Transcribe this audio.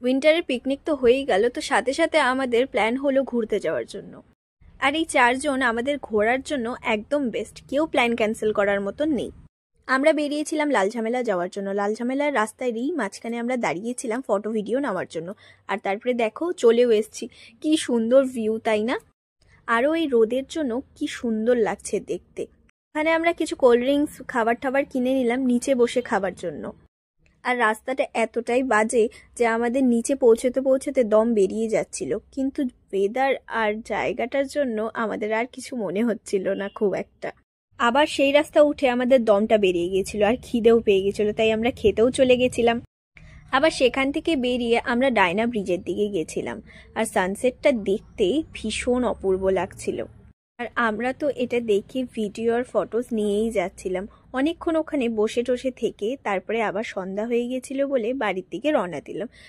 উইন্টারের picnic তো হয়েই গেল, তো সাথে সাথে আমাদের প্ল্যান হলো ঘুরতে যাওয়ার জন্য। আর এই 4 জন আমাদের ঘোরার জন্য একদম বেস্ট, কেউ প্ল্যান ক্যান্সেল করার মতন নেই। আমরা বেরিয়েছিলাম লাল ঝামেলা যাওয়ার জন্য। লাল ঝামেলার রাস্তারই মাঝখানে আমরা দাঁড়িয়েছিলাম ফটো ভিডিও নেওয়ার জন্য। আর তারপরে দেখো চলেও এসছি। কি সুন্দর ভিউ, তাই না? আরও এই রোদের জন্য কি সুন্দর লাগছে দেখতে। এখানে আমরা কিছু কোল্ড ড্রিঙ্কস খাবার টাবার কিনে নিলাম নিচে বসে খাবার জন্য। আর রাস্তাটা এতটাই বাজে যে আমাদের নিচে পৌঁছতে পৌঁছতে দম বেরিয়ে যাচ্ছিল, কিন্তু ওয়েদার আর জায়গাটার জন্য আমাদের আর কিছু মনে হচ্ছিল না খুব একটা। আবার সেই রাস্তা উঠে আমাদের দমটা বেরিয়ে গিয়েছিল আর খিদেও পেয়ে গেছিল, তাই আমরা খেতেও চলে গেছিলাম। আবার সেখান থেকে বেরিয়ে আমরা ডায়না ব্রিজের দিকে গেছিলাম। আর সানসেটটা দেখতে ভীষণ অপূর্ব লাগছিল। আর আমরা তো এটা দেখে ভিডিও আর ফটোস নিয়েই যাচ্ছিলাম। অনেকক্ষণ ওখানে বসে টসে থেকে তারপরে আবার সন্ধ্যা হয়ে গেছিল বলে বাড়ির দিকে রওনা দিলাম।